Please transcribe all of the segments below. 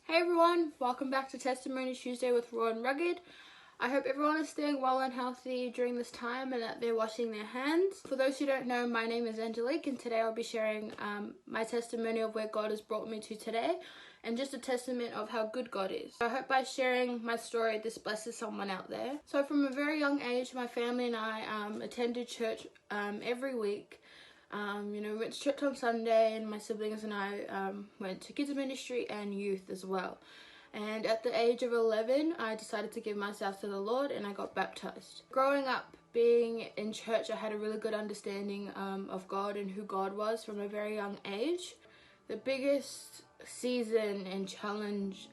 Hey everyone, welcome back to Testimony Tuesday with Rawandrugged. I hope everyone is staying well and healthy during this time and that they're washing their hands. For those who don't know, my name is Angelique and today I'll be sharing my testimony of where God has brought me to today and just a testament of how good God is. I hope by sharing my story this blesses someone out there. So from a very young age, my family and I attended church every week. We went to church on Sunday and my siblings and I went to kids ministry and youth as well. And at the age of 11, I decided to give myself to the Lord and I got baptized. Growing up, being in church, I had a really good understanding of God and who God was from a very young age. The biggest season and challenge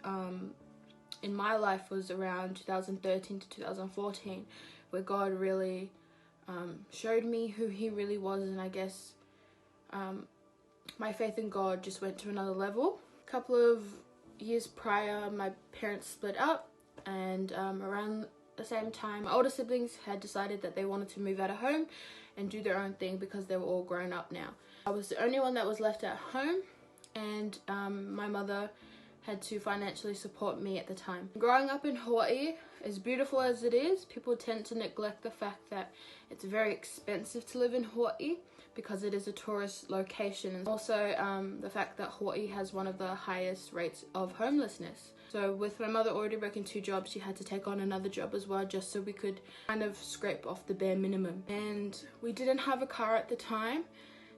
in my life was around 2013 to 2014, where God really showed me who he really was, and I guess my faith in God just went to another level. A couple of years prior, my parents split up, and around the same time, my older siblings had decided that they wanted to move out of home and do their own thing because they were all grown up now. I was the only one that was left at home, and my mother had to financially support me at the time. Growing up in Hawaii, as beautiful as it is, people tend to neglect the fact that it's very expensive to live in Hawaii because it is a tourist location, and also the fact that Hawaii has one of the highest rates of homelessness. So with my mother already working 2 jobs, she had to take on another job as well just so we could kind of scrape off the bare minimum. And we didn't have a car at the time.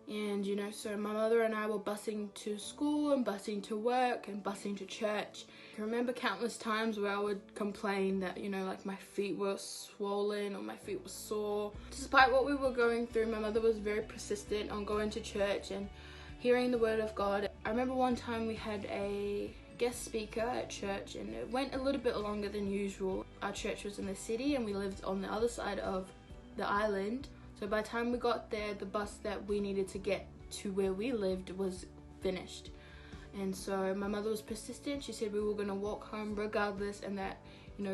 And so my mother and I were busing to school and busing to work and busing to church. I remember countless times where I would complain that, like my feet were swollen or my feet were sore. Despite what we were going through, my mother was very persistent on going to church and hearing the word of God. I remember one time we had a guest speaker at church and it went a little bit longer than usual. Our church was in the city and we lived on the other side of the island. So by the time we got there, the bus that we needed to get to where we lived was finished. And so my mother was persistent. She said we were going to walk home regardless, and that,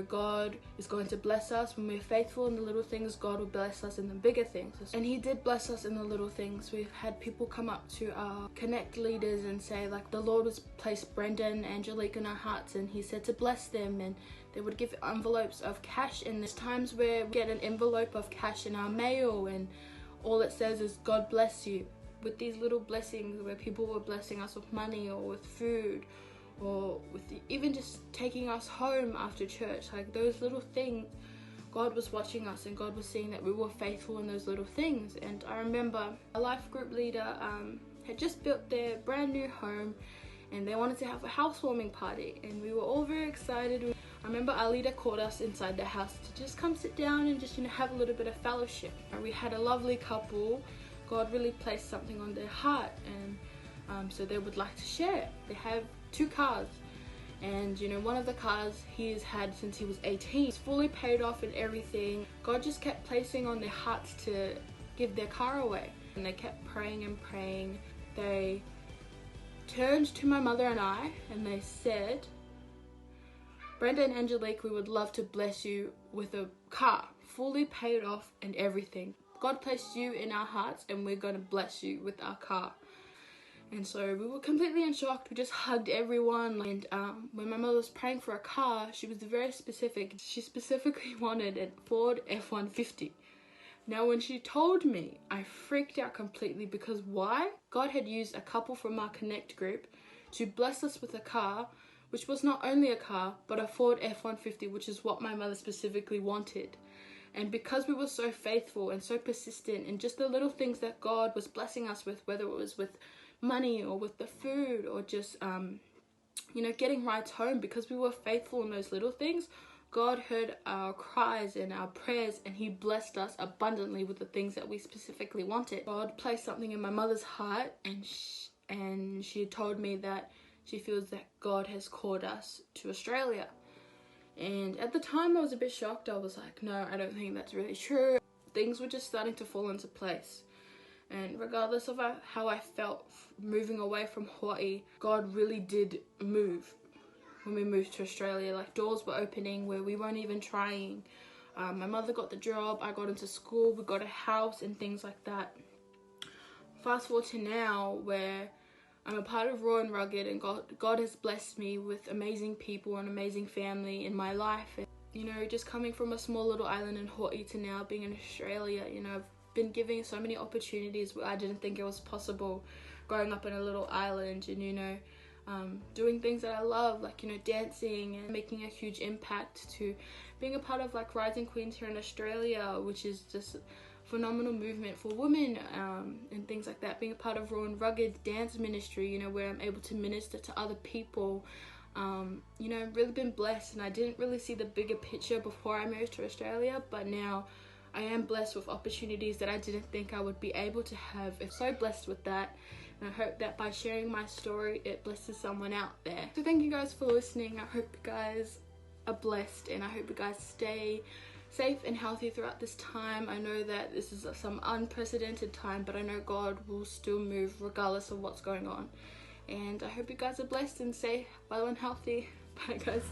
God is going to bless us. When we're faithful in the little things, God will bless us in the bigger things. And he did bless us in the little things. We've had people come up to our Connect leaders and say, like, the Lord has placed Brenda and Angelique in our hearts and he said to bless them, and they would give envelopes of cash. And there's times where we get an envelope of cash in our mail and all it says is God bless you. With these little blessings where people were blessing us with money or with food or with even just taking us home after church, like those little things, God was watching us and God was seeing that we were faithful in those little things. And I remember a life group leader had just built their brand new home and they wanted to have a housewarming party and we were all very excited. I remember our leader called us inside the house to just come sit down and just have a little bit of fellowship. We had a lovely couple. God really placed something on their heart, and so they would like to share. They have 2 cars, and one of the cars he's had since he was 18. It's fully paid off and everything. God just kept placing on their hearts to give their car away, and they kept praying and praying. They turned to my mother and I and they said, Brenda and Angelique, we would love to bless you with a car, fully paid off and everything. God placed you in our hearts and we're going to bless you with our car. And so we were completely in shock. We just hugged everyone. And when my mother was praying for a car, she was very specific. She specifically wanted a Ford F-150. Now when she told me, I freaked out completely because why? God had used a couple from our Connect group to bless us with a car, which was not only a car, but a Ford F-150, which is what my mother specifically wanted. And because we were so faithful and so persistent in just the little things that God was blessing us with, whether it was with money or with the food or just, getting rides home, because we were faithful in those little things, God heard our cries and our prayers and he blessed us abundantly with the things that we specifically wanted. God placed something in my mother's heart and she told me that she feels that God has called us to Australia. And at the time I was a bit shocked. I was like, no, I don't think that's really true. Things were just starting to fall into place. And regardless of how I felt moving away from Hawaii, God really did move when we moved to Australia. Like doors were opening where we weren't even trying. My mother got the job, I got into school, we got a house and things like that. Fast forward to now where I'm a part of Rawandrugged, and God has blessed me with amazing people and amazing family in my life. And, you know, just coming from a small little island in Hawaii to now being in Australia, you know, I've been given so many opportunities where I didn't think it was possible growing up in a little island, and, you know, doing things that I love, like, you know, dancing and making a huge impact, to being a part of like Rising Queens here in Australia, which is just phenomenal movement for women, and things like that. Being a part of Rawandrugged dance ministry, you know, where I'm able to minister to other people. You know, I've really been blessed, and I didn't really see the bigger picture before I moved to Australia, but now I am blessed with opportunities that I didn't think I would be able to have. I'm so blessed with that, and I hope that by sharing my story, it blesses someone out there. So thank you guys for listening. I hope you guys are blessed, and I hope you guys stay safe and healthy throughout this time. I know that this is some unprecedented time, but I know God will still move regardless of what's going on. And I hope you guys are blessed and safe, well and healthy. Bye guys.